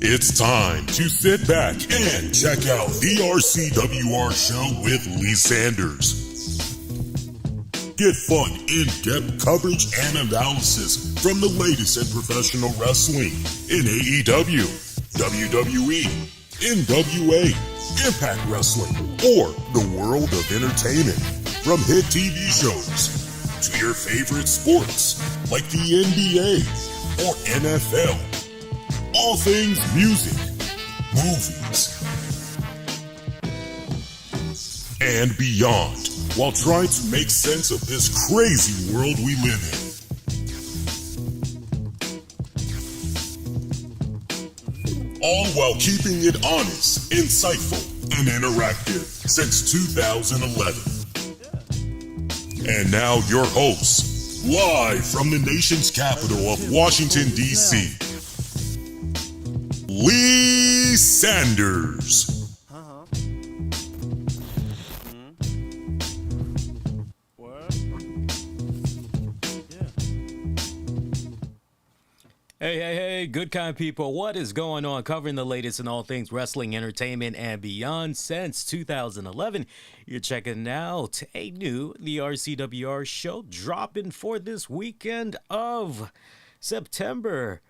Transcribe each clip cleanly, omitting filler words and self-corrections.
It's time to sit back and check out the RCWR show with Lee Sanders. Get fun, in-depth coverage and analysis from the latest in professional wrestling in AEW, WWE, NWA, Impact Wrestling, or the world of entertainment. From hit TV shows to your favorite sports like the NBA or NFL. All things music, movies, and beyond, while trying to make sense of this crazy world we live in. All while keeping it honest, insightful, and interactive since 2011. And now your hosts, live from the nation's capital of Washington, D.C., Lee Sanders. Hey, good kind of people. What is going on? Covering the latest in all things wrestling, entertainment, and beyond since 2011. You're checking out a new The RCWR show dropping for this weekend of September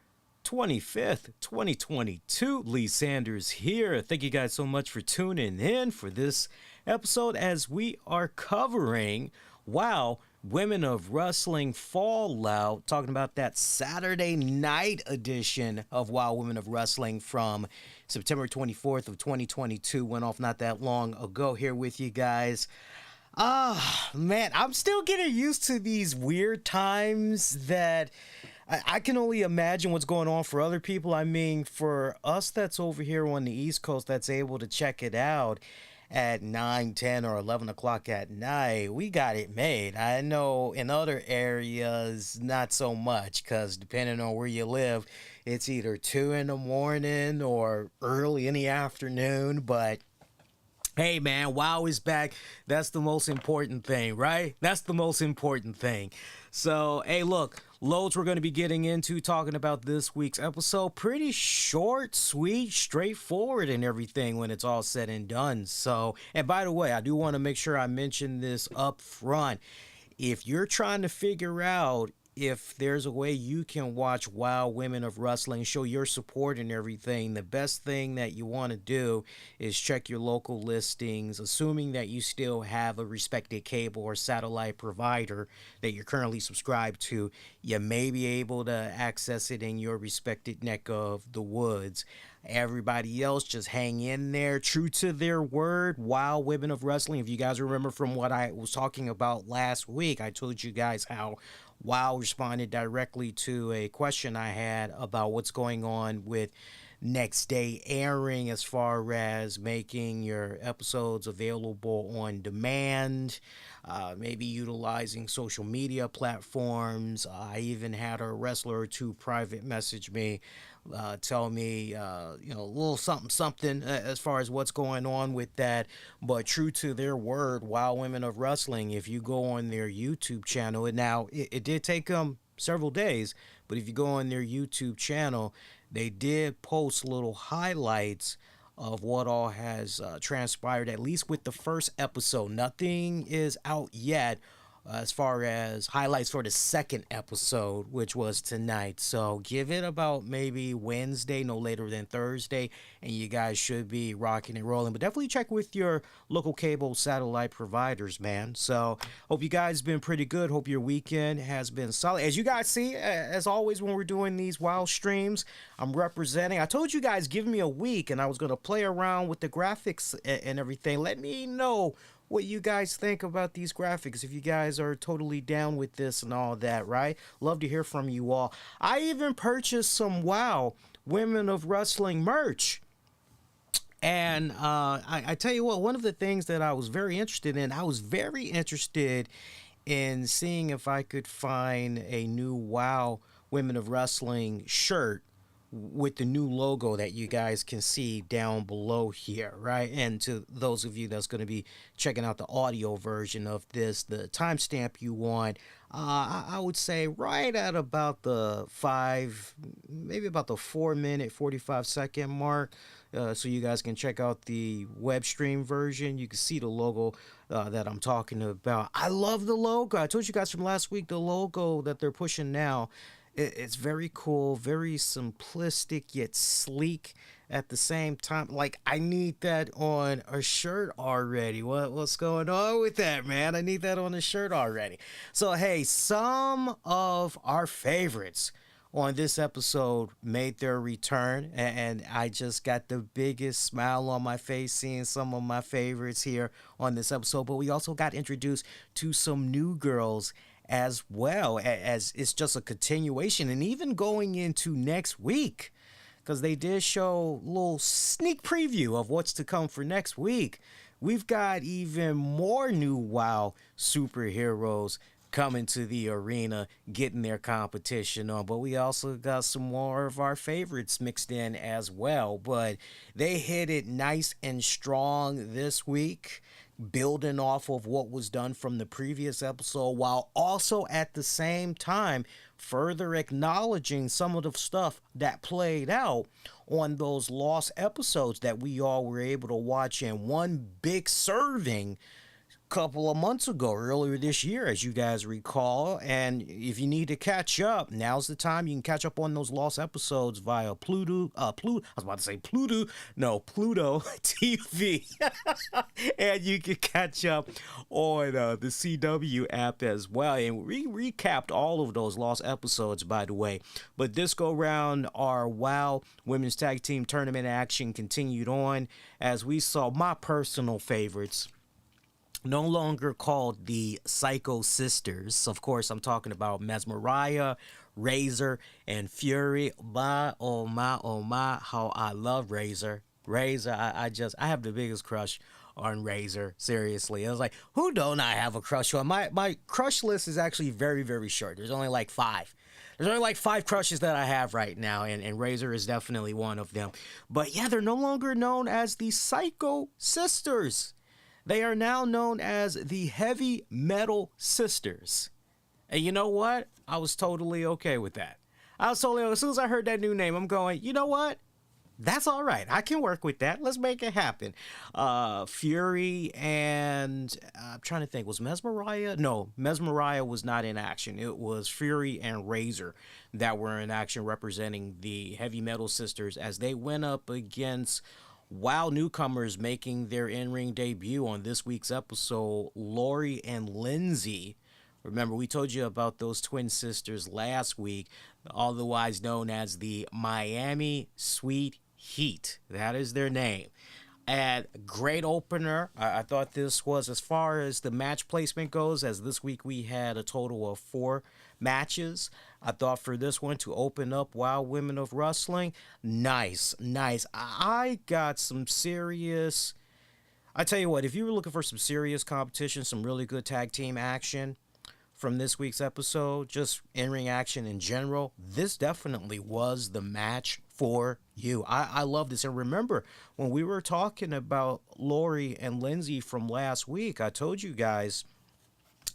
25th, 2022. Lee Sanders here. Thank you guys so much for tuning in for this episode as we are covering, wow, Women of Wrestling Fallout, talking about that Saturday night edition of WOW Women of Wrestling from September 24th of 2022. Went off not that long ago here with you guys. Man, I'm still getting used to these weird times that I can only imagine what's going on for other people. I mean, for us that's over here on the East Coast that's able to check it out at 9, 10, or 11 o'clock at night, we got it made. I know in other areas, not so much, because depending on where you live, it's either 2 in the morning or early in the afternoon, but hey, man, WOW is back. That's the most important thing, right? That's the most important thing. So, hey, look, loads we're going to be getting into talking about this week's episode. Pretty short, sweet, straightforward and everything when it's all said and done. So, and by the way, I do want to make sure I mention this up front. If you're trying to figure out if there's a way you can watch WOW Women of Wrestling, show your support and everything, the best thing that you want to do is check your local listings, assuming that you still have a respected cable or satellite provider that you're currently subscribed to. You may be able to access it in your respected neck of the woods. Everybody else, just hang in there, true to their word. WOW Women of Wrestling. If you guys remember from what I was talking about last week, I told you guys how WOW responded directly to a question I had about what's going on with next day airing as far as making your episodes available on demand, maybe utilizing social media platforms. I even had a wrestler or two private message me, tell me, a little something as far as what's going on with that. But true to their word, WOW Women of Wrestling, if you go on their YouTube channel, and now it did take them several days, but if you go on their YouTube channel, they did post little highlights of what all has transpired, at least with the first episode. Nothing is out yet as far as highlights for the second episode, which was tonight. So give it about maybe Wednesday, no later than Thursday, and you guys should be rocking and rolling. But definitely check with your local cable satellite providers, man. So hope you guys been pretty good. Hope your weekend has been solid. As you guys see, as always, when we're doing these WOW streams, I'm representing. I told you guys, give me a week, and I was going to play around with the graphics and everything. Let me know what you guys think about these graphics, if you guys are totally down with this and all that, right? Love to hear from you all. I even purchased some WOW Women of Wrestling merch. And I tell you what, one of the things that I was very interested in seeing if I could find a new WOW Women of Wrestling shirt with the new logo that you guys can see down below here, right? And to those of you that's going to be checking out the audio version of this, the timestamp you want, I would say right at about the maybe about the 4-minute, 45-second mark. So you guys can check out the web stream version. You can see the logo that I'm talking about. I love the logo. I told you guys from last week, the logo that they're pushing now, it's very cool, very simplistic yet sleek at the same time. Like, I need that on a shirt already. What's going on with that, man? I need that on a shirt already. So hey, some of our favorites on this episode made their return, and I just got the biggest smile on my face seeing some of my favorites here on this episode. But we also got introduced to some new girls as well, as it's just a continuation, and even going into next week, because they did show a little sneak preview of what's to come for next week. We've got even more new WoW superheroes coming to the arena, getting their competition on, but we also got some more of our favorites mixed in as well. But they hit it nice and strong this week, building off of what was done from the previous episode, while also at the same time further acknowledging some of the stuff that played out on those lost episodes that we all were able to watch in one big serving couple of months ago, earlier this year, as you guys recall. And if you need to catch up, now's the time. You can catch up on those lost episodes via Pluto TV. And you can catch up on the CW app as well. And we recapped all of those lost episodes, by the way. But this go round, our WoW Women's Tag Team Tournament action continued on as we saw my personal favorites, no longer called the Psycho Sisters. Of course, I'm talking about Mesmeriah, Razor, and Fury. Oh my, how I love Razor. I have the biggest crush on Razor. Seriously. I was like, who don't I have a crush on? My crush list is actually very, very short. There's only like 5. There's only like 5 crushes that I have right now, and Razor is definitely one of them. But yeah, they're no longer known as the Psycho Sisters. They are now known as the Heavy Metal Sisters. And you know what? I was totally okay with that. As soon as I heard that new name, I'm going, you know what? That's all right. I can work with that. Let's make it happen. Fury and I'm trying to think, was Mesmeriah? No, Mesmeriah was not in action. It was Fury and Razor that were in action representing the Heavy Metal Sisters as they went up against WoW newcomers making their in-ring debut on this week's episode, Lori and Lindsay. Remember, we told you about those twin sisters last week, otherwise known as the Miami Sweet Heat. That is their name. And great opener. I thought this was, as far as the match placement goes, as this week we had a total of 4 matches. I thought for this one to open up WoW Women of Wrestling, nice. I got some serious, I tell you what, if you were looking for some serious competition, some really good tag team action from this week's episode, just in-ring action in general, this definitely was the match for you. I love this. And remember, when we were talking about Lori and Lindsay from last week, I told you guys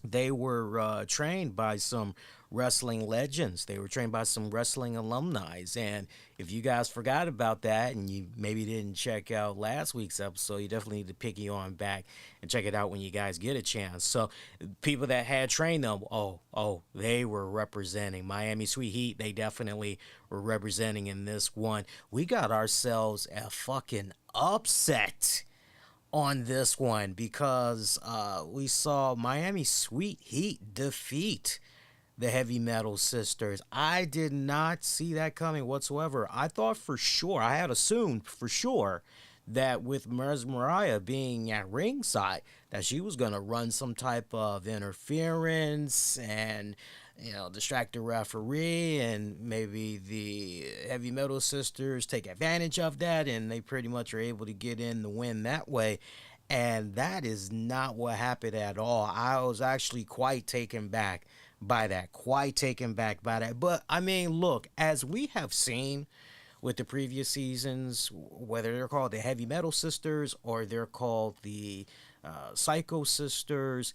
they were trained by some wrestling legends. They were trained by some wrestling alumni. And if you guys forgot about that and you maybe didn't check out last week's episode, you definitely need to pick you on back and check it out when you guys get a chance. So people that had trained them, they were representing Miami Sweet Heat. They definitely were representing in this one. We got ourselves a fucking upset on this one because we saw Miami Sweet Heat defeat the Heavy Metal Sisters. I did not see that coming whatsoever. I thought for sure, I had assumed for sure that with Mesmeriah being at ringside, that she was going to run some type of interference and, distract the referee, and maybe the Heavy Metal Sisters take advantage of that, and they pretty much are able to get in the win that way. And that is not what happened at all. I was actually quite taken back by that. But I mean, look, as we have seen with the previous seasons, whether they're called the Heavy Metal Sisters or they're called the Psycho Sisters.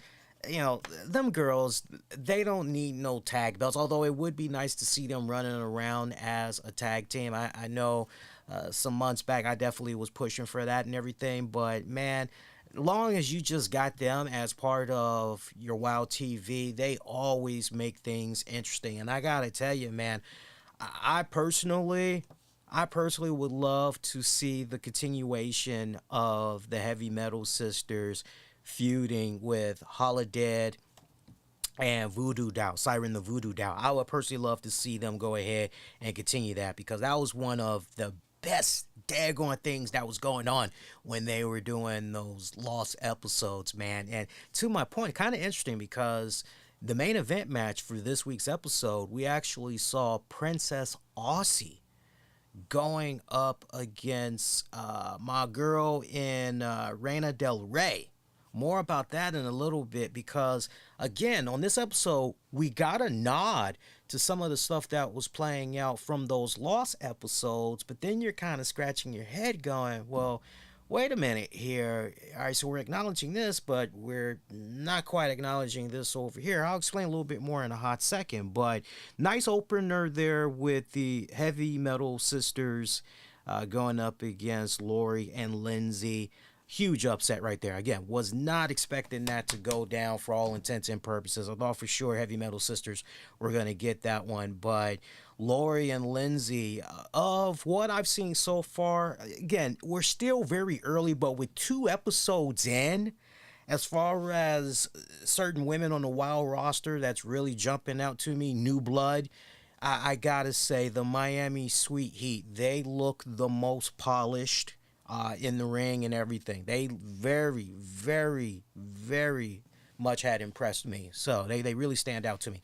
You know, them girls, they don't need no tag belts, although it would be nice to see them running around as a tag team. I know some months back I definitely was pushing for that and everything, but man, long as you just got them as part of your WoW TV, they always make things interesting. And I gotta tell you, man, I personally, I personally would love to see the continuation of the Heavy Metal Sisters feuding with Holodead and Voodoo Dow, Siren the Voodoo Dow. I would personally love to see them go ahead and continue that, because that was one of the best daggone things that was going on when they were doing those lost episodes, man. And to my point, kind of interesting, because the main event match for this week's episode, we actually saw Princess Aussie going up against my girl in Reina Del Rey. More about that in a little bit, because again, on this episode, we got a nod to some of the stuff that was playing out from those lost episodes, but then you're kind of scratching your head going, well, wait a minute here. All right, so we're acknowledging this, but we're not quite acknowledging this over here. I'll explain a little bit more in a hot second, but nice opener there with the Heavy Metal Sisters going up against Lori and Lindsay. Huge upset right there. Again, was not expecting that to go down for all intents and purposes. I thought for sure Heavy Metal Sisters were going to get that one. But Lori and Lindsay, of what I've seen so far, again, we're still very early, but with 2 episodes in, as far as certain women on the WoW roster that's really jumping out to me, new blood, I gotta say the Miami Sweet Heat, they look the most polished in the ring and everything. They very, very, very much had impressed me. So they really stand out to me.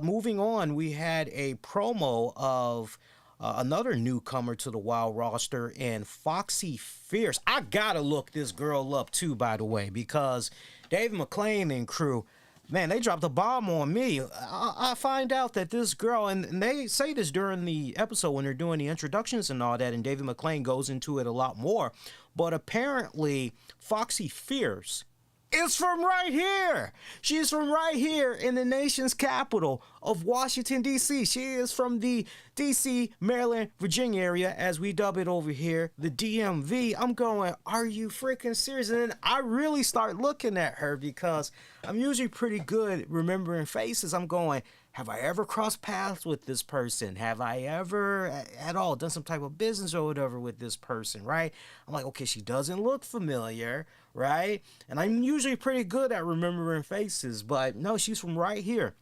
Moving on, we had a promo of another newcomer to the WoW roster in Foxxy Fierce. I gotta look this girl up too, by the way, because David McClain and crew, man, they dropped a bomb on me. I find out that this girl, and they say this during the episode when they're doing the introductions and all that, and David McClain goes into it a lot more, but apparently Foxxy Fierce is from right here. She's from right here in the nation's capital of Washington, D.C. She is from the D.C., Maryland, Virginia area, as we dub it over here, the DMV. I'm going, are you freaking serious? And then I really start looking at her, because I'm usually pretty good remembering faces. I'm going, have I ever crossed paths with this person? Have I ever at all done some type of business or whatever with this person, right? I'm like, okay, she doesn't look familiar, right? And I'm usually pretty good at remembering faces, but no, she's from right here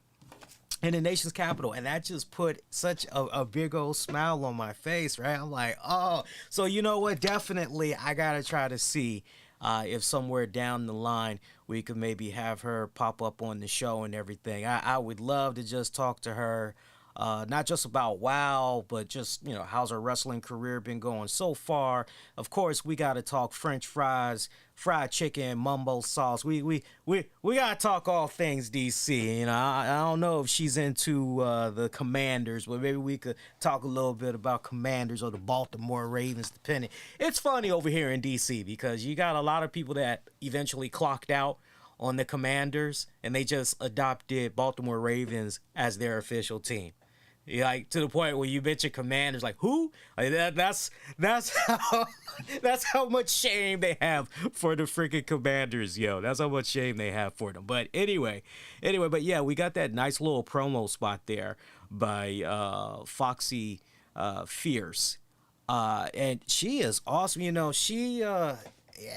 in the nation's capital, and that just put such a big old smile on my face, right? I'm like, oh, so you know what? Definitely, I gotta try to see if somewhere down the line we could maybe have her pop up on the show and everything. I would love to just talk to her, not just about WoW, but just, you know, how's her wrestling career been going so far. Of course, we got to talk French fries, fried chicken, mumbo sauce. We got to talk all things DC. You know, I don't know if she's into the Commanders, but maybe we could talk a little bit about Commanders or the Baltimore Ravens, depending. It's funny over here in DC because you got a lot of people that eventually clocked out on the Commanders, and they just adopted Baltimore Ravens as their official team. Like, to the point where you mention Commanders, like, who? Like, that's how much shame they have for the freaking Commanders, yo. That's how much shame they have for them. But anyway, but yeah, we got that nice little promo spot there by Foxy Fierce. And she is awesome. You know, she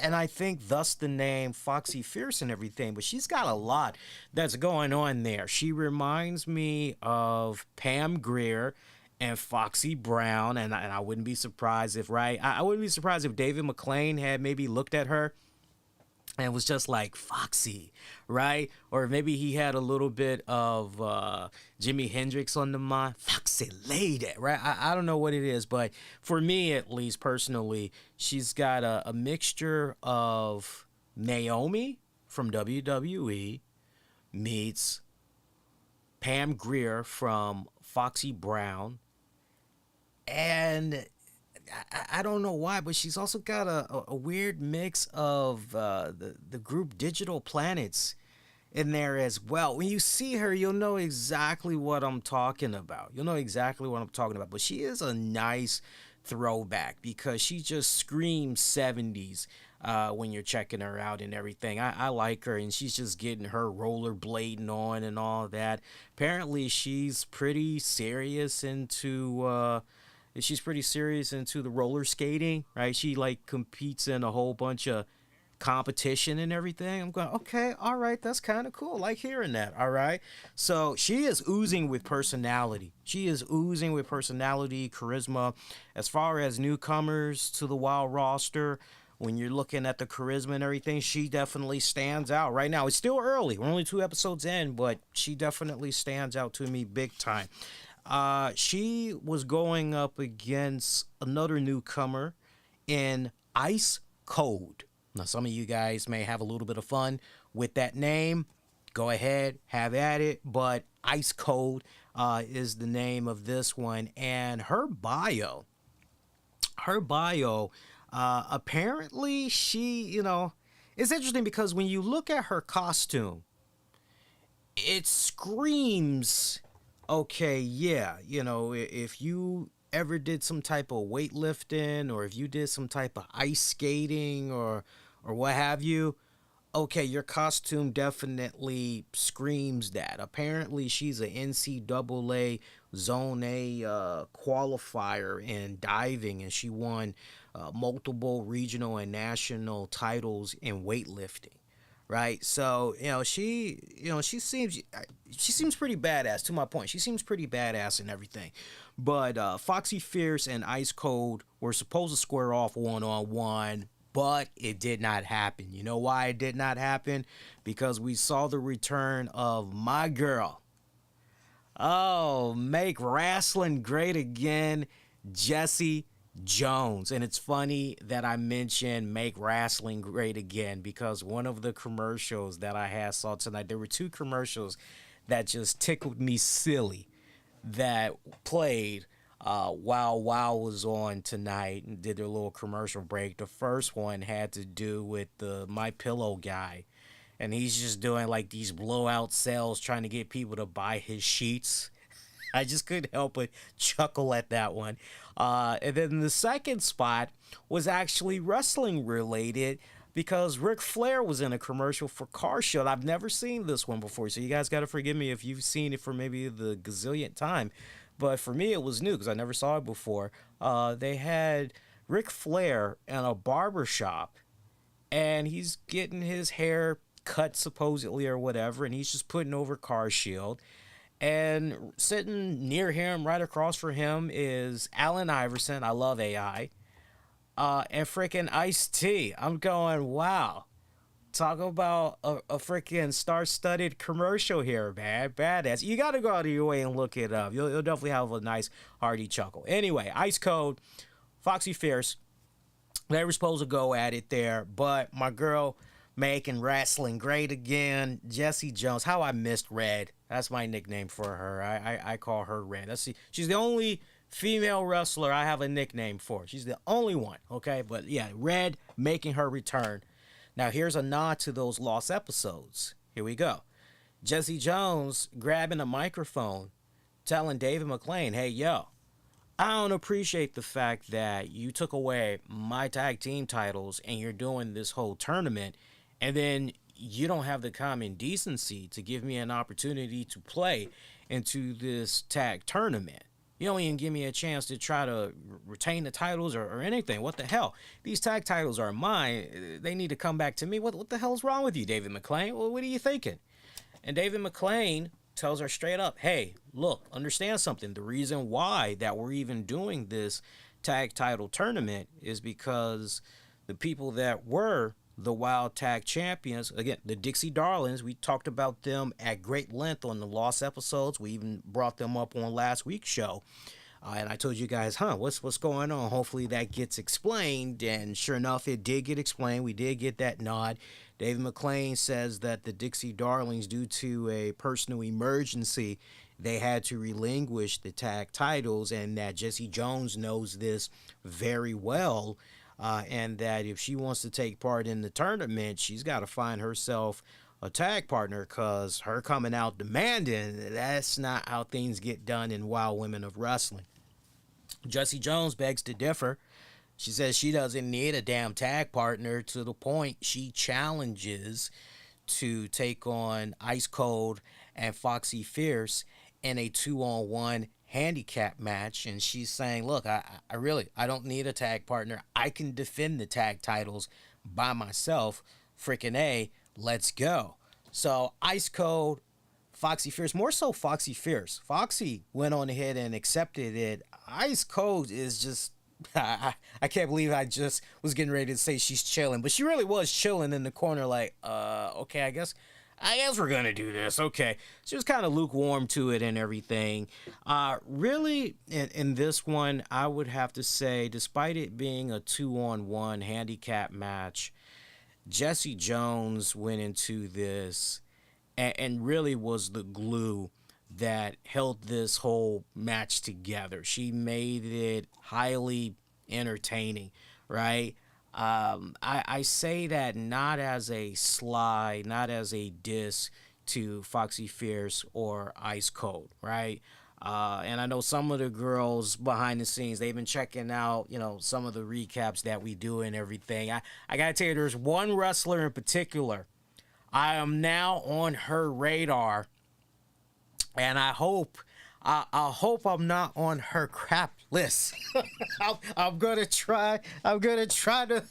and I think thus the name Foxy Fierce and everything, but she's got a lot that's going on there. She reminds me of Pam Grier and Foxy Brown, and I wouldn't be surprised if, right? I wouldn't be surprised if David McClain had maybe looked at her and was just like, Foxy, right? Or maybe he had a little bit of Jimi Hendrix on the mind. Foxy lady, right? I don't know what it is, but for me, at least personally, she's got a mixture of Naomi from WWE meets Pam Grier from Foxy Brown And I don't know why, but she's also got a weird mix of the group Digital Planets in there as well. When you see her, you'll know exactly what I'm talking about. You'll know exactly what I'm talking about. But she is a nice throwback because she just screams 70s when you're checking her out and everything. I like her, and she's just getting her rollerblading on and all that. Apparently, she's pretty serious into the roller skating, right? She like competes in a whole bunch of competition and everything. I'm going, okay, all right, that's kind of cool. Like hearing that, all right. So she is oozing with personality. She is oozing with personality, charisma. As far as newcomers to the Wild roster, when you're looking at the charisma and everything, she definitely stands out right now. It's still early. We're only 2 episodes in, but she definitely stands out to me big time. She was going up against another newcomer in Ice Cold. Now, some of you guys may have a little bit of fun with that name. Go ahead, have at it. But Ice Cold is the name of this one. And her bio, apparently it's interesting because when you look at her costume, it screams, okay, yeah, if you ever did some type of weightlifting or if you did some type of ice skating or what have you, okay, your costume definitely screams that. Apparently, she's an NCAA Zone A qualifier in diving, and she won multiple regional and national titles in weightlifting. Right, so she seems pretty badass. To my point, she seems pretty badass and everything. But Foxxy Fierce and Ice Cold were supposed to square off 1-on-1, but it did not happen. You know why it did not happen? Because we saw the return of my girl. Oh, make wrestling great again, Jessie Jones. And it's funny that I mentioned make wrestling great again because one of the commercials that I saw tonight, there were 2 commercials that just tickled me silly that played while WoW was on tonight and did their little commercial break. The first one had to do with the My Pillow guy, and he's just doing like these blowout sales trying to get people to buy his sheets. I just couldn't help but chuckle at that one. And then the second spot was actually wrestling related because Ric Flair was in a commercial for Car Shield. I've never seen this one before, so you guys got to forgive me if you've seen it for maybe the gazillionth time. But for me, it was new because I never saw it before. They had Ric Flair in a barber shop, and he's getting his hair cut supposedly or whatever, and he's just putting over Car Shield. And sitting near him, right across from him, is Allen Iverson. I love AI. And freaking Ice-T. I'm going, wow. Talk about a freaking star-studded commercial here, man. Badass. You got to go out of your way and look it up. You'll definitely have a nice, hearty chuckle. Anyway, Ice Cold, Foxxy Fierce. They were supposed to go at it there, but my girl making wrestling great again, Jessie Jones. How I missed Red. That's my nickname for her. I call her Red. She's the only female wrestler I have a nickname for. She's the only one, okay? But yeah, Red making her return. Now here's a nod to those lost episodes. Here we go. Jessie Jones grabbing a microphone, telling David McLane, hey, yo, I don't appreciate the fact that you took away my tag team titles and you're doing this whole tournament, and then you don't have the common decency to give me an opportunity to play into this tag tournament. You don't even give me a chance to try to retain the titles or anything. What the hell? These tag titles are mine. They need to come back to me. What the hell's wrong with you, David McLane? Well, what are you thinking? And David McLane tells her straight up, hey, look, understand something. The reason why that we're even doing this tag title tournament is because the people that were the Wild Tag Champions, again, the Dixie Darlings, we talked about them at great length on the Lost episodes. We even brought them up on last week's show. And I told you guys, what's going on? Hopefully that gets explained. And sure enough, it did get explained. We did get that nod. David McLane says that the Dixie Darlings, due to a personal emergency they had to relinquish the tag titles, and that Jessie Jones knows this very well. And that if she wants to take part in the tournament, she's got to find herself a tag partner, because her coming out demanding, that's not how things get done in Wild Women of Wrestling. Jessie Jones begs to differ. She says she doesn't need a damn tag partner, to the point she challenges to take on Ice Cold and Foxxy Fierce in a 2-on-1 handicap match. And she's saying, look, I don't need a tag partner. I can defend the tag titles by myself. Freaking A, let's go. So Ice Cold, Foxxy Fierce, more so Foxxy Fierce. Foxy went on ahead and accepted it. Ice Cold is just, I can't believe I just was getting ready to say she's chilling, but she really was chilling in the corner like, okay, I guess we're going to do this. Okay. She was kind of lukewarm to it and everything. Really, in this one, I would have to say, despite it being a 2-on-1 handicap match, Jessie Jones went into this and really was the glue that held this whole match together. She made it highly entertaining, right? I say that not as a slide, not as a diss to Foxy Fierce or Ice Cold, right? And I know some of the girls behind the scenes, they've been checking out, some of the recaps that we do and everything. I gotta tell you, there's one wrestler in particular. I am now on her radar, and I hope I'm not on her crap list. I'm gonna try to, I'm gonna try to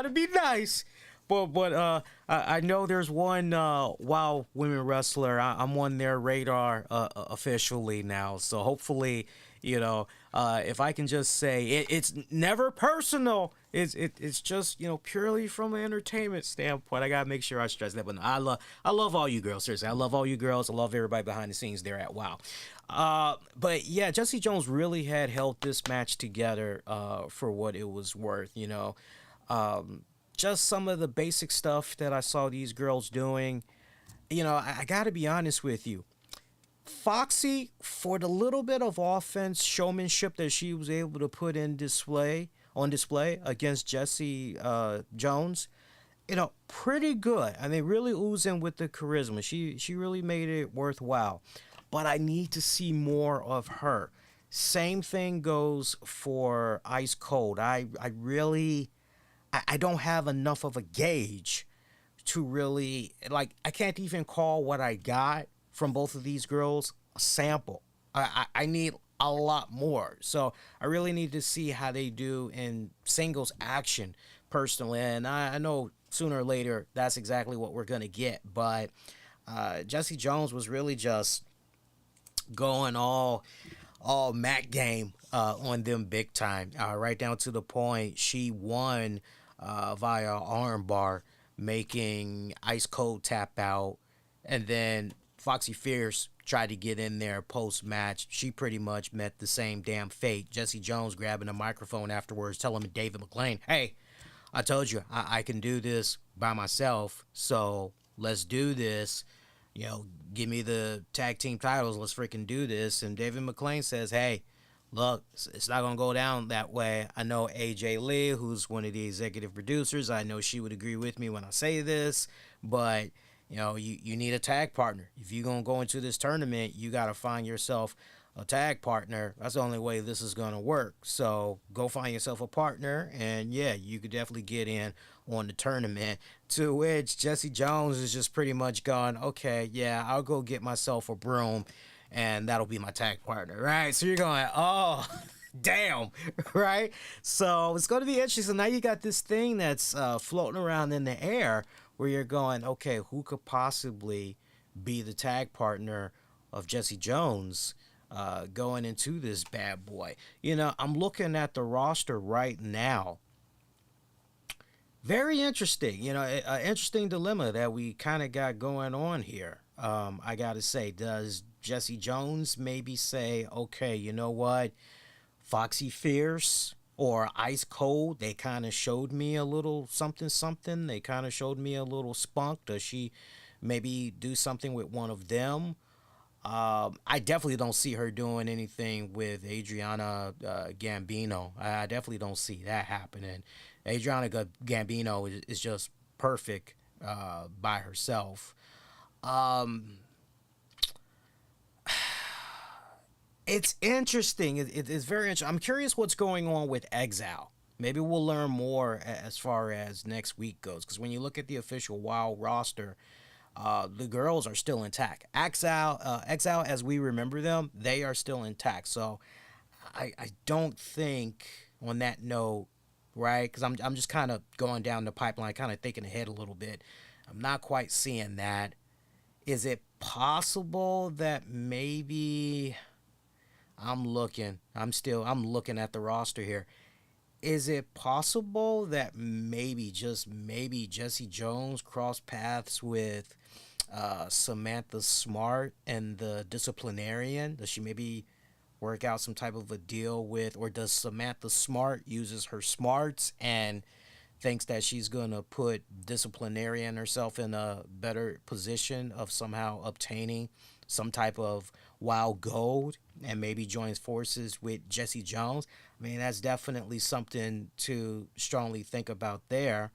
be nice. But I know there's one Wild Women wrestler. I'm on their radar officially now. So hopefully, if I can just say it's never personal. It's just purely from an entertainment standpoint. I gotta make sure I stress that. But no, I love all you girls. Seriously, I love all you girls. I love everybody behind the scenes there at WoW. But yeah, Jessie Jones really had held this match together for what it was worth. Just some of the basic stuff that I saw these girls doing. I got to be honest with you. Foxy, for the little bit of offense, showmanship that she was able to put on display against Jessie Jones, pretty good. I mean, really oozing with the charisma. She really made it worthwhile. But I need to see more of her. Same thing goes for Ice Cold. I don't have enough of a gauge to really, I can't even call what I got from both of these girls a sample. I need a lot more. So I really need to see how they do in singles action personally. And I know sooner or later that's exactly what we're going to get. But Jessie Jones was really just going all Mac game on them big time, right down to the point she won via armbar, making Ice Cold tap out, and then Foxy Fierce tried to get in there post-match. She pretty much met the same damn fate. Jessie Jones grabbing a microphone afterwards, telling David McLean, hey, I told you I can do this by myself, so let's do this. Give me the tag team titles. Let's freaking do this. And David McLean says, hey, look, it's not going to go down that way. I know AJ Lee, who's one of the executive producers, I know she would agree with me when I say this, but, you need a tag partner. If you're going to go into this tournament, you got to find yourself a tag partner. That's the only way this is going to work. So go find yourself a partner, and, yeah, you could definitely get in on the tournament. To which Jessie Jones is just pretty much gone, okay, yeah, I'll go get myself a broom, and that'll be my tag partner, right? So you're going, oh, damn, right? So it's going to be interesting. So now you got this thing that's floating around in the air where you're going, okay, who could possibly be the tag partner of Jessie Jones going into this bad boy? I'm looking at the roster right now. Very interesting, an interesting dilemma that we kind of got going on here. I got to say, does Jessie Jones maybe say, okay, you know what, Foxy Fierce or Ice Cold, they kind of showed me a little something. They kind of showed me a little spunk. Does she maybe do something with one of them. I definitely don't see her doing anything with Adriana Gambino. I definitely don't see that happening. Adriana Gambino is just perfect by herself. Um, it's interesting. It's very interesting. I'm curious what's going on with Exile. Maybe we'll learn more as far as next week goes. Because when you look at the official WoW roster, the girls are still intact. Exile, as we remember them, they are still intact. So I don't think on that note, right? Because I'm just kind of going down the pipeline, kind of thinking ahead a little bit. I'm not quite seeing that. Is it possible that maybe I'm looking? I'm looking at the roster here. Is it possible that maybe, just maybe, Jessie Jones cross paths with Samantha Smart and the disciplinarian? Does she maybe work out some type of a deal with, or does Samantha Smart uses her smarts and thinks that she's going to put disciplinarian herself in a better position of somehow obtaining some type of WoW gold and maybe joins forces with Jessie Jones? I mean, that's definitely something to strongly think about there.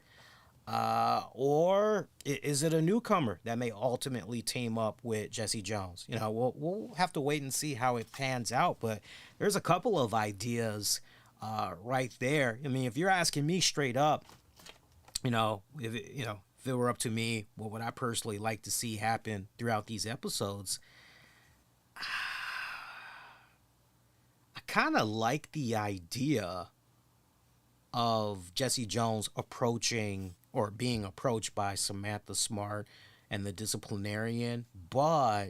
Or is it a newcomer that may ultimately team up with Jessie Jones? You know, we'll have to wait and see how it pans out. But there's a couple of ideas right there. I mean, if you're asking me straight up, if it were up to me, what would I personally like to see happen throughout these episodes? I kind of like the idea of Jessie Jones approaching or being approached by Samantha Smart and the disciplinarian, but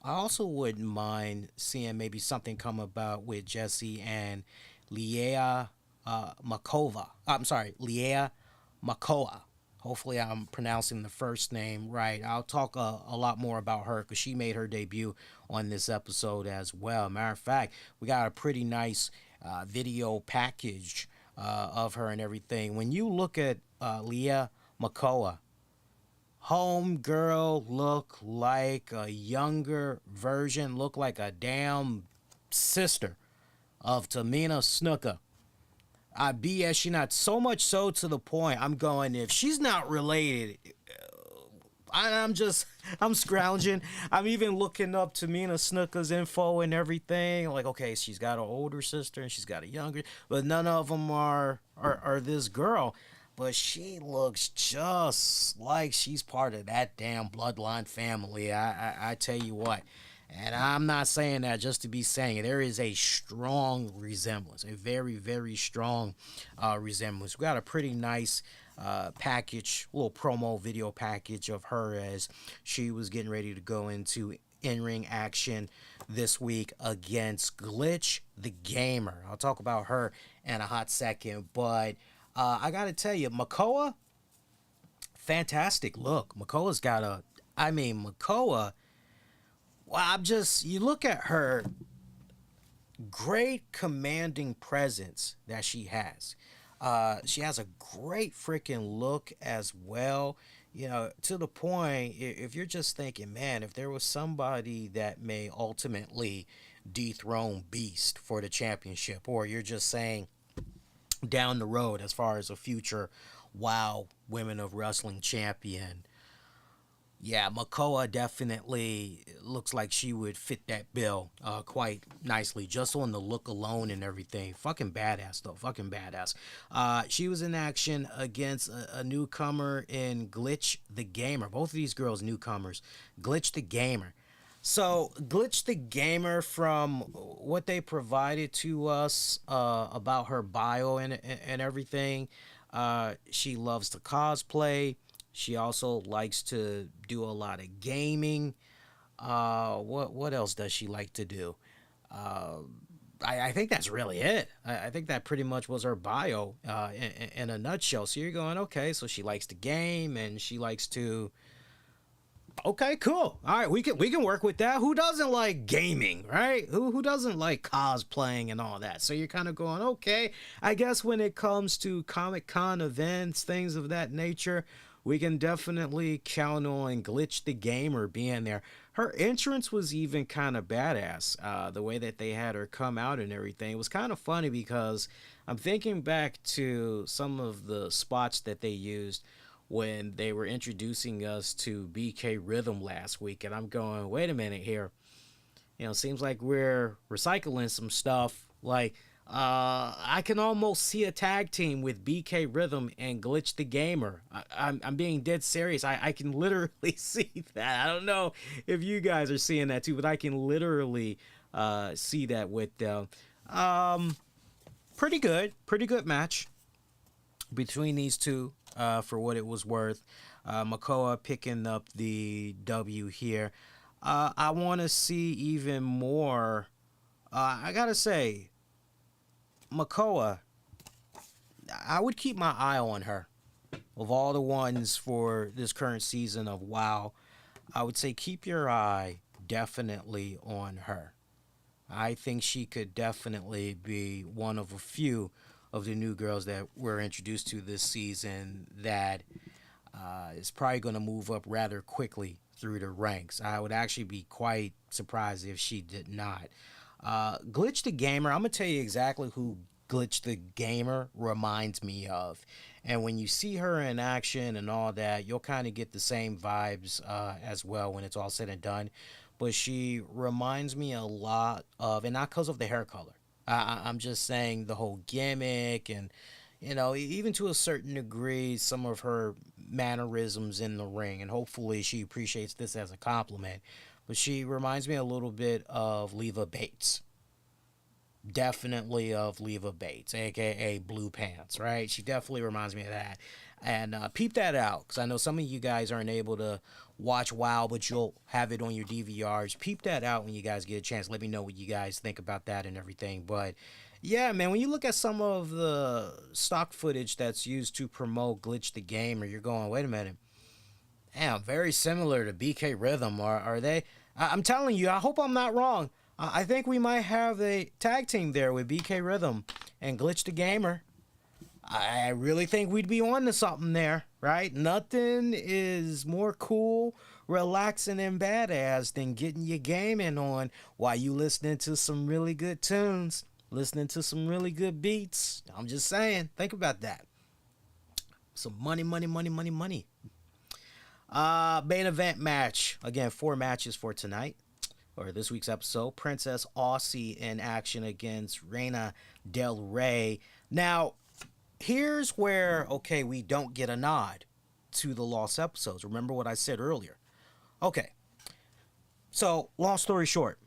I also wouldn't mind seeing maybe something come about with Jessie and Leah Makova. I'm sorry, Leah Makoa. Hopefully I'm pronouncing the first name right. I'll talk a lot more about her because she made her debut on this episode as well. Matter of fact, we got a pretty nice video package of her and everything. When you look at Leah Makoa, homegirl look like a younger version, look like a damn sister of Tamina Snuka. BS, she not so much so to the point I'm going, if she's not related, I'm scrounging. I'm even looking up Tamina Snuka's info and everything. Like, okay, she's got an older sister and she's got a younger, but none of them are this girl. But she looks just like she's part of that damn bloodline family. I tell you what. And I'm not saying that just to be saying it. There is a strong resemblance, a very, very strong resemblance. We got a pretty nice package, little promo video package of her as she was getting ready to go into in-ring action this week against Glitch the Gamer. I'll talk about her in a hot second, but I got to tell you, Makoa, fantastic look. Makoa, well, you look at her, great commanding presence that she has. She has a great freaking look as well. You know, to the point, if you're just thinking, man, if there was somebody that may ultimately dethrone Beast for the championship, or you're just saying down the road as far as a future WoW Women of Wrestling champion, yeah, Makoa definitely looks like she would fit that bill quite nicely, just on the look alone and everything. Fucking badass, though. Fucking badass. She was in action against a newcomer in Glitch the Gamer. Both of these girls newcomers. Glitch the Gamer. So, Glitch the Gamer, from what they provided to us about her bio and everything, she loves to cosplay. She also likes to do a lot of gaming. What else does she like to do? I think that's really it. I think that pretty much was her bio in a nutshell. So you're going, okay, so she likes to game and she likes to... Okay, cool. All right, we can work with that. Who doesn't like gaming, right? Who doesn't like cosplaying and all that? So you're kind of going, okay, I guess when it comes to Comic-Con events, things of that nature, we can definitely count on Glitch the Gamer being there. Her entrance was even kind of badass. The way that they had her come out and everything, it was kind of funny because I'm thinking back to some of the spots that they used when they were introducing us to BK Rhythm last week, and I'm going, wait a minute here. Seems like we're recycling some stuff. Like, I can almost see a tag team with BK Rhythm and Glitch the Gamer. I'm being dead serious. I can literally see that. I don't know if you guys are seeing that too, but I can literally see that with them. Pretty good match between these two, for what it was worth. Makoa picking up the W here. I want to see even more. I gotta say, Makoa, I would keep my eye on her. Of all the ones for this current season of WoW, I would say keep your eye definitely on her. I think she could definitely be one of a few of the new girls that we're introduced to this season that is probably going to move up rather quickly through the ranks. I would actually be quite surprised if she did not. Glitch the Gamer, I'm going to tell you exactly who Glitch the Gamer reminds me of. And when you see her in action and all that, you'll kind of get the same vibes as well when it's all said and done. But she reminds me a lot of, and not because of the hair color. I'm just saying the whole gimmick and, even to a certain degree, some of her mannerisms in the ring. And hopefully she appreciates this as a compliment. But she reminds me a little bit of Leva Bates. Definitely of Leva Bates, a.k.a. Blue Pants, right? She definitely reminds me of that. And peep that out, because I know some of you guys aren't able to watch WoW, but you'll have it on your DVRs. Peep that out when you guys get a chance. Let me know what you guys think about that and everything. But yeah, man, when you look at some of the stock footage that's used to promote Glitch the Gamer, you're going, wait a minute. Damn, very similar to BK Rhythm. Are they? I'm telling you, I hope I'm not wrong. I think we might have a tag team there with BK Rhythm and Glitch the Gamer. I really think we'd be on to something there, right? Nothing is more cool, relaxing, and badass than getting your gaming on while you listening to some really good tunes, listening to some really good beats. I'm just saying, think about that. Some money. Main event match. Again, 4 matches for tonight, or this week's episode. Princess Aussie in action against Reina Del Rey. Now, here's where, okay, we don't get a nod to the lost episodes. Remember what I said earlier. Okay, so long story short,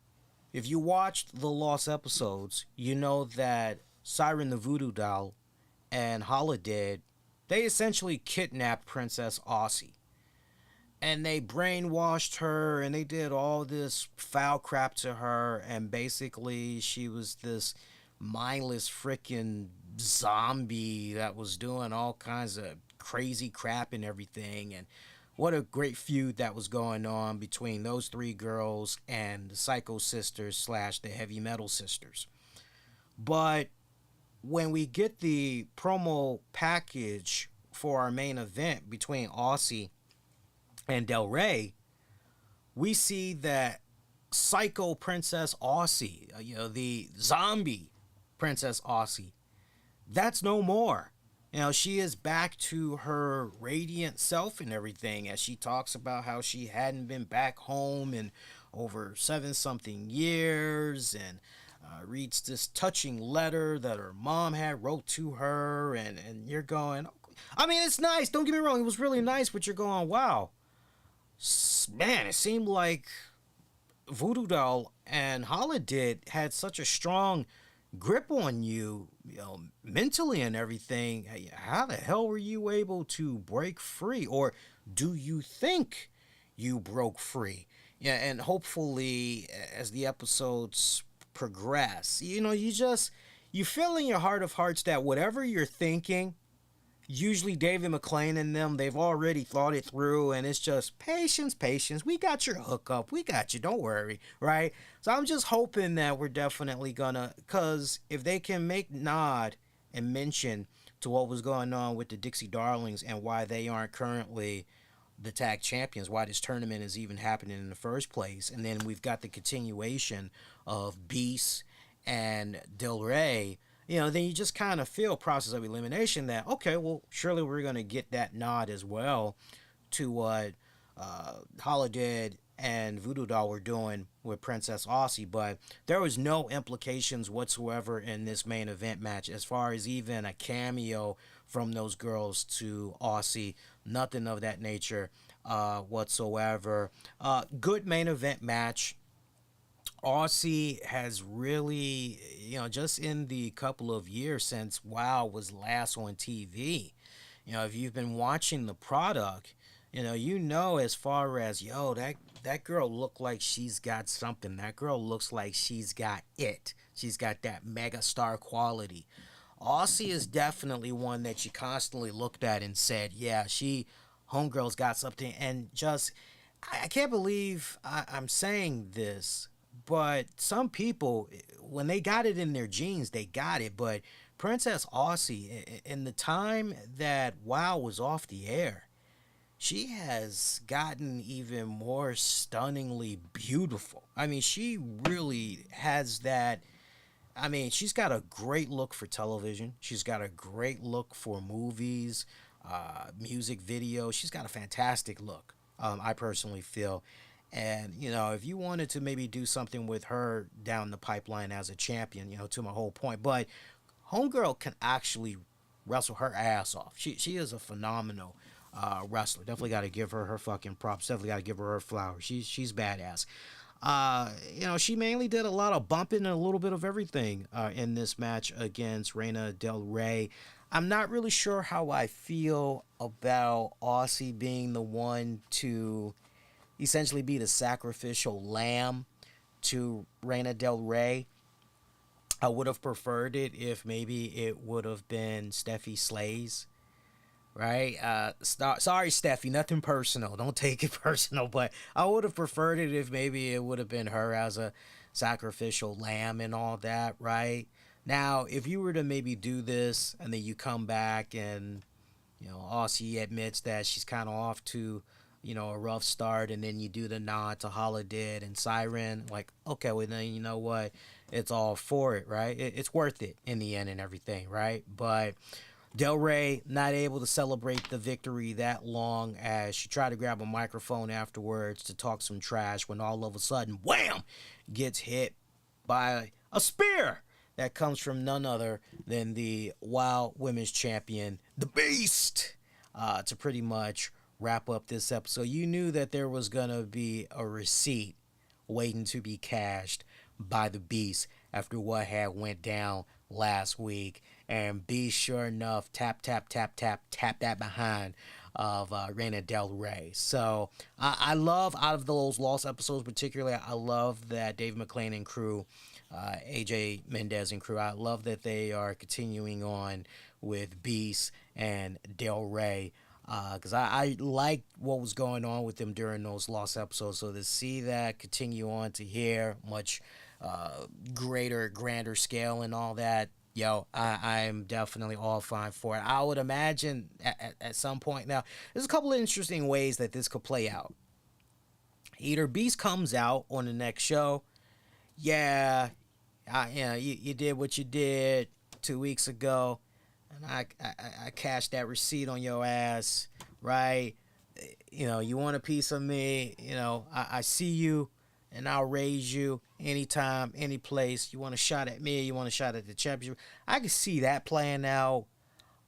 if you watched the lost episodes, you know that Siren the Voodoo Doll and Holiday, they essentially kidnapped Princess Aussie. And they brainwashed her, and they did all this foul crap to her, and basically she was this mindless freaking zombie that was doing all kinds of crazy crap and everything. And what a great feud that was going on between those 3 girls and the Psycho Sisters / the Heavy Metal Sisters. But when we get the promo package for our main event between Aussie and Del Rey, we see that Psycho Princess Aussie, the zombie Princess Aussie, that's no more. She is back to her radiant self and everything, as she talks about how she hadn't been back home in over 7-something years, and reads this touching letter that her mom had wrote to her, and you're going, I mean, it's nice, don't get me wrong, it was really nice, but you're going, wow, man, it seemed like Voodoo Doll and Holiday had such a strong grip on you, mentally and everything. How the hell were you able to break free? Or do you think you broke free? Yeah, and hopefully as the episodes progress, you feel in your heart of hearts that whatever you're thinking, usually David McClain and them, they've already thought it through, and it's just patience. We got your hookup. We got you. Don't worry, right? So I'm just hoping that we're definitely gonna, because if they can make nod and mention to what was going on with the Dixie Darlings and why they aren't currently the tag champions, why this tournament is even happening in the first place. And then we've got the continuation of Beast and Del Rey. Then you just kind of feel process of elimination that, okay, well, surely we're going to get that nod as well to what Holiday and Voodoo Doll were doing with Princess Aussie, but there was no implications whatsoever in this main event match as far as even a cameo from those girls to Aussie. Nothing of that nature whatsoever. Good main event match. Aussie has really, just in the couple of years since WoW was last on TV, if you've been watching the product, as far as, that girl look like she's got something. That girl looks like she's got it. She's got that mega star quality. Aussie is definitely one that you constantly looked at and said, yeah, homegirl's got something. And just, I can't believe I'm saying this, but some people, when they got it in their genes, they got it. But Princess Aussie, in the time that WoW was off the air, she has gotten even more stunningly beautiful. I mean, she really has that. I mean, she's got a great look for television. She's got a great look for movies, music videos. She's got a fantastic look, I personally feel. And, if you wanted to maybe do something with her down the pipeline as a champion, to my whole point. But homegirl can actually wrestle her ass off. She is a phenomenal wrestler. Definitely got to give her fucking props. Definitely got to give her her flowers. She's badass. She mainly did a lot of bumping and a little bit of everything in this match against Reina Del Rey. I'm not really sure how I feel about Aussie being the one to essentially be the sacrificial lamb to Reina Del Rey. I would have preferred it if maybe it would have been Steffi Slays. Right? Sorry, Steffi, nothing personal. Don't take it personal, but I would have preferred it if maybe it would have been her as a sacrificial lamb and all that, right? Now, if you were to maybe do this and then you come back and, Aussie admits that she's kind of off to, a rough start, and then you do the nod to Holiday and Siren, like, okay, well, then you know what? It's all for it, right? It's worth it in the end and everything, right? But Del Rey not able to celebrate the victory that long as she tried to grab a microphone afterwards to talk some trash when all of a sudden, wham, gets hit by a spear that comes from none other than the WoW Women's Champion, the Beast, to pretty much wrap up this episode. You knew that there was going to be a receipt waiting to be cashed by the Beast after what had went down last week. And Beast, sure enough, tap that behind of Reina Del Rey. So I love, out of those lost episodes particularly, I love that Dave McClain and crew, AJ Mendez and crew, I love that they are continuing on with Beast and Del Rey. Because I liked what was going on with them during those lost episodes. So to see that continue on to here, much greater, grander scale and all that, I'm definitely all fine for it. I would imagine at some point now, there's a couple of interesting ways that this could play out. Either Beast comes out on the next show, you did what you did 2 weeks ago, and I cashed that receipt on your ass, right? You want a piece of me, I see you, and I'll raise you anytime, any place. You want a shot at me, you want a shot at the championship. I can see that playing out.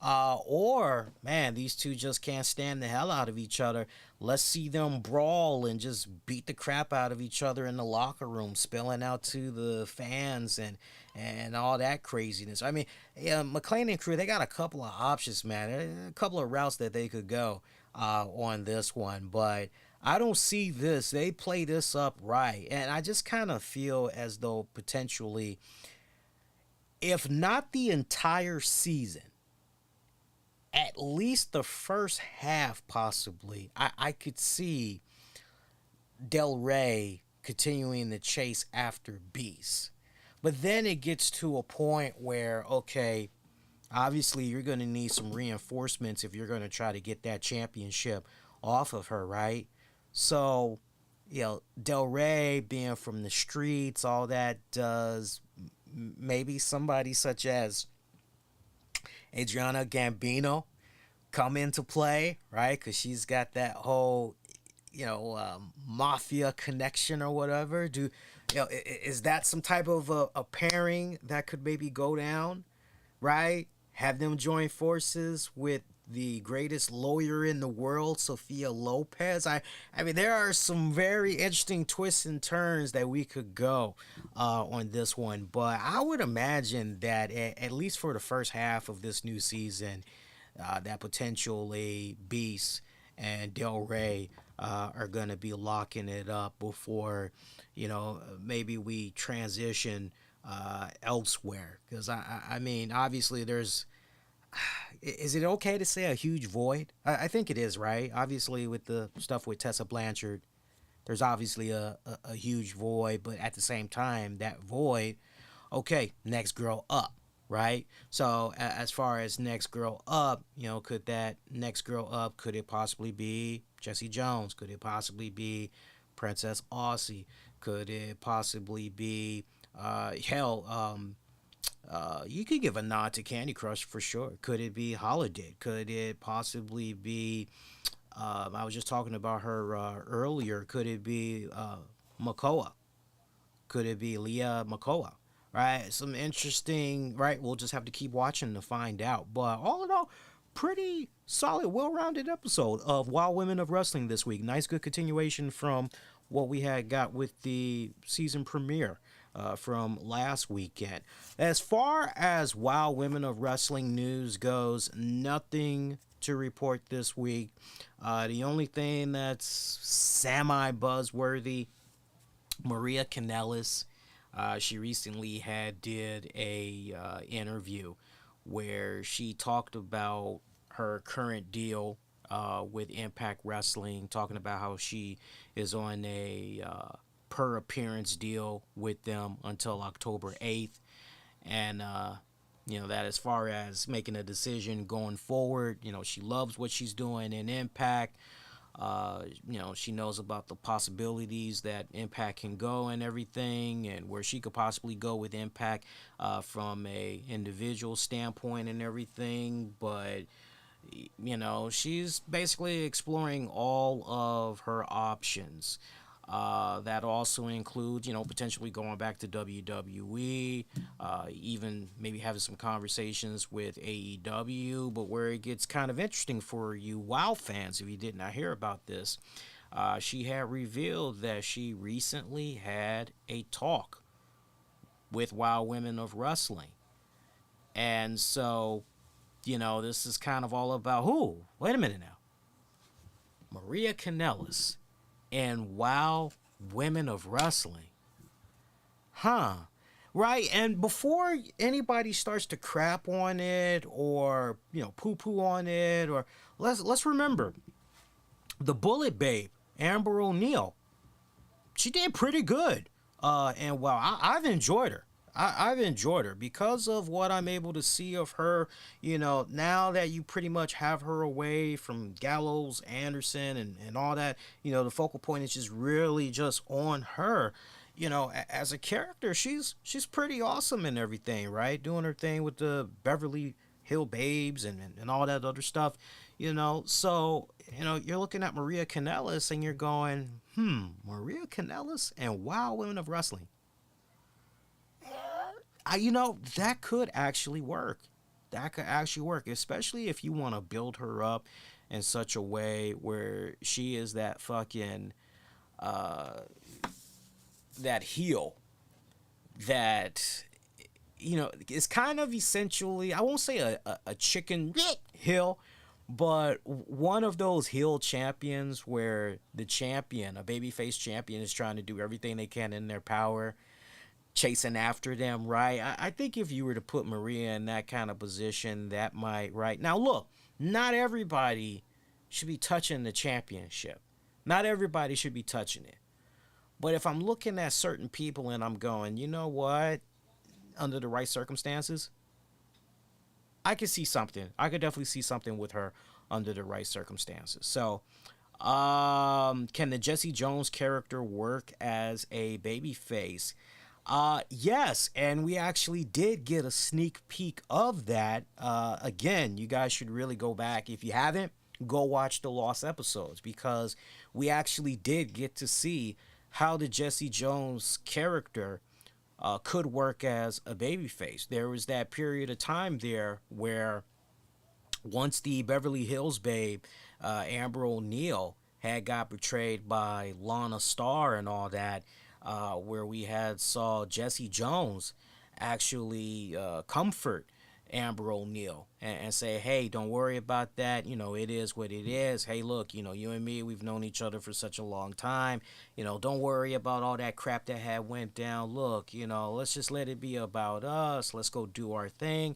Or, man, these two just can't stand the hell out of each other. Let's see them brawl and just beat the crap out of each other in the locker room, spilling out to the fans and all that craziness. I mean, McClain and crew, they got a couple of options, man. A couple of routes that they could go on this one. But I don't see this. They play this up right. And I just kind of feel as though potentially, if not the entire season, at least the first half possibly, I could see Del Rey continuing the chase after Beast. But then it gets to a point where, okay, Obviously, you're going to need some reinforcements if you're going to try to get that championship off of her, right? So, Del Rey being from the streets, all that does maybe somebody such as Adriana Gambino come into play, right? Because she's got that whole, mafia connection or whatever. Is that some type of a pairing that could maybe go down, right? Have them join forces with the greatest lawyer in the world, Sophia Lopez. I mean, there are some very interesting twists and turns that we could go on this one, but I would imagine that at least for the first half of this new season, that potentially Beast and Del Rey are going to be locking it up before, maybe we transition elsewhere. Because, I mean, obviously there's... Is it okay to say a huge void? I think it is, right? Obviously, with the stuff with Tessa Blanchard, there's obviously a huge void, but at the same time, that void, okay, next girl up, right? So as far as next girl up, could that next girl up, could it possibly be Jessie Jones? Could it possibly be Princess Aussie? Could it possibly be, you could give a nod to Candy Crush for sure. Could it be Holiday? Could it possibly be, I was just talking about her earlier, could it be Makoa? Could it be Leah Makoa? Right? Some interesting, right? We'll just have to keep watching to find out. But all in all, pretty solid, well-rounded episode of Wild Women of Wrestling this week. Nice, good continuation from what we had got with the season premiere from last weekend. As far as Wild Women of Wrestling news goes, nothing to report this week. The only thing that's semi-buzzworthy, Maria Kanellis, she recently did a interview where she talked about her current deal with Impact Wrestling, talking about how she is on a per appearance deal with them until October 8th, and that as far as making a decision going forward, she loves what she's doing in Impact. She knows about the possibilities that Impact can go and everything, and where she could possibly go with Impact from a individual standpoint and everything, but she's basically exploring all of her options. That also includes, potentially going back to WWE, even maybe having some conversations with AEW. But where it gets kind of interesting for you WoW fans, if you did not hear about this, she had revealed that she recently had a talk with Wild Women of Wrestling. And so, this is kind of all about who? Wait a minute now. Maria Kanellis and Wild Women of Wrestling. Huh. Right? And before anybody starts to crap on it or, poo-poo on it, or let's remember, the Bullet Babe, Amber O'Neal, she did pretty good. And I've enjoyed her. I've enjoyed her because of what I'm able to see of her. Now that you pretty much have her away from Gallows, Anderson, and all that, the focal point is just really just on her. As a character, she's pretty awesome and everything, right? Doing her thing with the Beverly Hill Babes and all that other stuff, So, you're looking at Maria Kanellis and you're going, Maria Kanellis and Wild Women of Wrestling. That could actually work. That could actually work, especially if you want to build her up in such a way where she is that fucking, that heel that, is kind of essentially, I won't say a chicken heel, but one of those heel champions where the champion, a babyface champion, is trying to do everything they can in their power, chasing after them, right? I think if you were to put Maria in that kind of position, that might, right? Now, look, not everybody should be touching the championship. Not everybody should be touching it. But if I'm looking at certain people and I'm going, you know what? Under the right circumstances, I could see something. I could definitely see something with her under the right circumstances. So, can the Jessie Jones character work as a baby face? Yes, and we actually did get a sneak peek of that. Again, you guys should really go back. If you haven't, go watch the lost episodes because we actually did get to see how the Jessie Jones character could work as a babyface. There was that period of time there where once the Beverly Hills babe, Amber O'Neal, had got betrayed by Lana Starr and all that, where we had saw Jessie Jones actually comfort Amber O'Neal and say, hey, don't worry about that. You know, it is what it is. Hey, look, you know, you and me, we've known each other for such a long time. You know, don't worry about all that crap that had went down. Look, you know, let's just let it be about us. Let's go do our thing.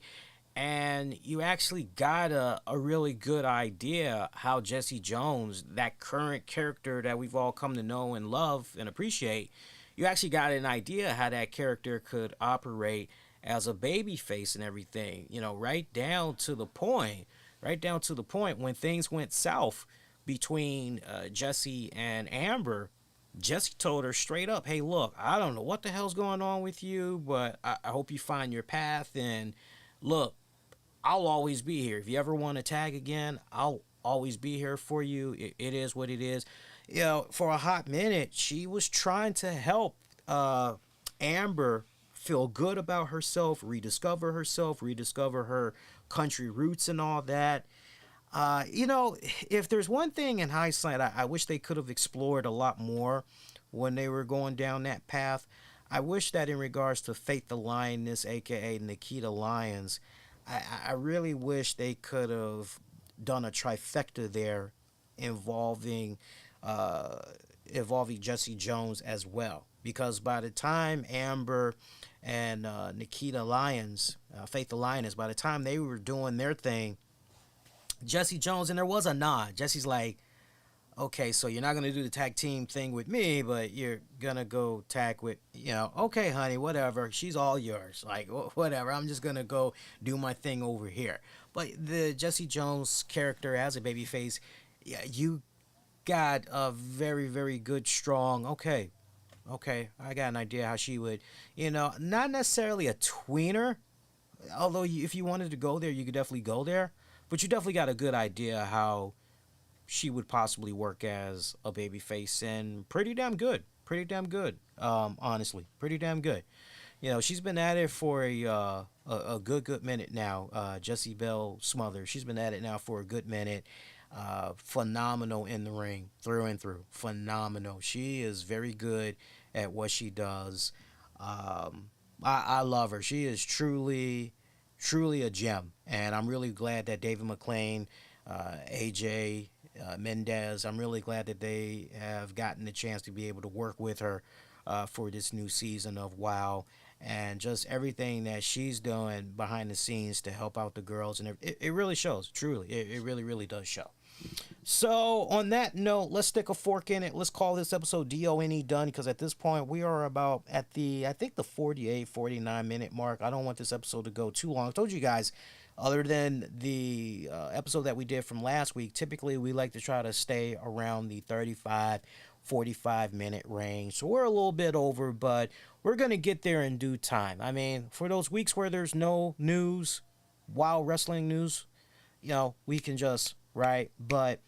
And you actually got a really good idea how Jessie Jones, that current character that we've all come to know and love and appreciate, you actually got an idea how that character could operate as a baby face and everything, you know, right down to the point when things went south between Jessie and Amber. Jessie told her straight up, hey, look, I don't know what the hell's going on with you, but I hope you find your path. And look, I'll always be here. If you ever want to tag again, I'll always be here for you. It is what it is. You know, for a hot minute, she was trying to help Amber feel good about herself, rediscover her country roots and all that. You know, if there's one thing in hindsight, I wish they could have explored a lot more when they were going down that path. I wish that in regards to Faith the Lioness, aka Nikita Lyons, I really wish they could have done a trifecta there involving Jessie Jones as well. Because by the time Amber and Nikita Lyons, Faith the Lioness, by the time they were doing their thing, Jessie Jones, and there was a nod. Jessie's like, okay, so you're not going to do the tag team thing with me, but you're going to go tag with, you know, okay, honey, whatever. She's all yours. Like, whatever. I'm just going to go do my thing over here. But the Jessie Jones character as a babyface, yeah, you got a very, very good, strong, okay, I got an idea how she would, you know, not necessarily a tweener, although if you wanted to go there, you could definitely go there. But you definitely got a good idea how she would possibly work as a babyface, and pretty damn good. Honestly, pretty damn good. You know, she's been at it for a good minute now. Jessie Belle Smothers, she's been at it now for a good minute. Phenomenal in the ring, through and through. Phenomenal. She is very good at what she does. I love her. She is truly a gem, and I'm really glad that David McLean, AJ Mendez, I'm really glad that they have gotten the chance to be able to work with her for this new season of WoW, and just everything that she's doing behind the scenes to help out the girls, and it really shows. Truly, it really does show. So on that note, let's stick a fork in it. Let's call this episode DONE done, because at this point we are about at the, I think, the 49 minute mark. I don't want this episode to go too long. I told you guys, other than the episode that we did from last week, typically we like to try to stay around the 45 minute range. So we're a little bit over, but we're going to get there in due time. I mean, for those weeks where there's no news, wild wrestling news, you know, we can just, right? But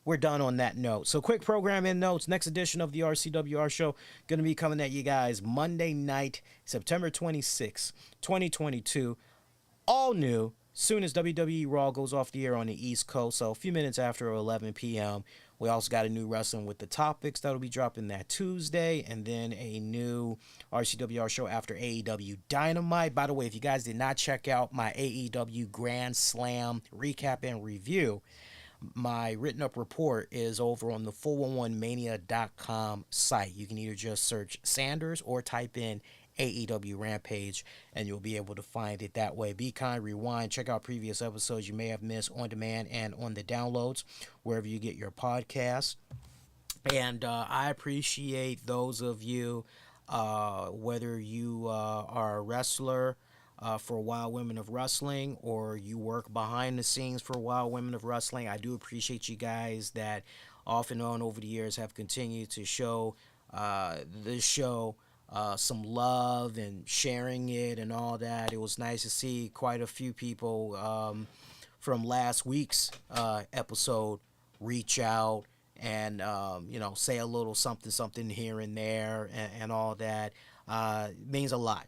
we're done on that note. So quick programming notes. Next edition of the RCWR show going to be coming at you guys Monday night, September 26, 2022. All new, soon as WWE Raw goes off the air on the East Coast, so a few minutes after 11 p.m. We also got a new Wrestling with the Topics that'll be dropping that Tuesday, and then a new RCWR show after AEW Dynamite. By the way, if you guys did not check out my AEW Grand Slam recap and review, my written up report is over on the 411mania.com site. You can either just search Sanders or type in AEW Rampage, and you'll be able to find it that way. Be kind, rewind, check out previous episodes you may have missed on demand and on the downloads, wherever you get your podcasts. And I appreciate those of you, whether you are a wrestler, for Wild Women of Wrestling, or you work behind the scenes for Wild Women of Wrestling. I do appreciate you guys that off and on over the years have continued to show this show some love and sharing it and all that. It was nice to see quite a few people from last week's episode reach out and say a little something here and there and all that. Means a lot.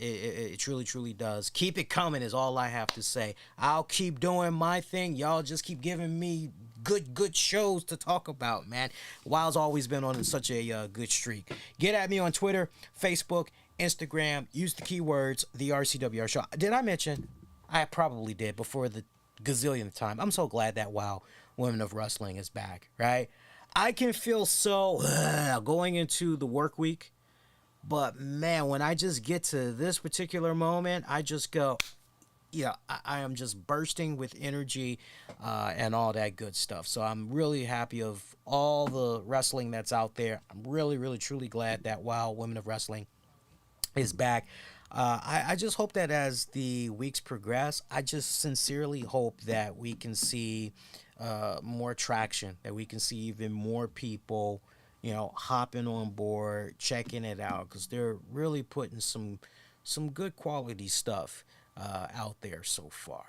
It truly does. Keep it coming is all I have to say. I'll keep doing my thing. Y'all just keep giving me good shows to talk about, man. Wild's always been on such a good streak. Get at me on Twitter, Facebook, Instagram. Use the keywords the RCWR Show. Did I mention? I probably did before the gazillionth time. I'm so glad that Wow Women of Wrestling is back, right? I can feel so going into the work week, but man, when I just get to this particular moment, I just go, yeah, I am just bursting with energy and all that good stuff. So I'm really happy of all the wrestling that's out there. I'm really, truly glad that Wow Women of Wrestling is back. I just hope that as the weeks progress, I just sincerely hope that we can see more traction, that we can see even more people, hopping on board, checking it out, because they're really putting some good quality stuff out there so far.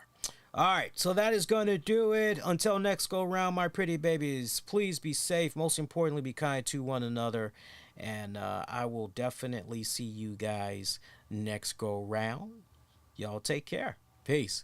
All right, so that is going to do it. Until next go round, my pretty babies, please be safe. Most importantly, be kind to one another. And I will definitely see you guys next go round. Y'all take care. Peace.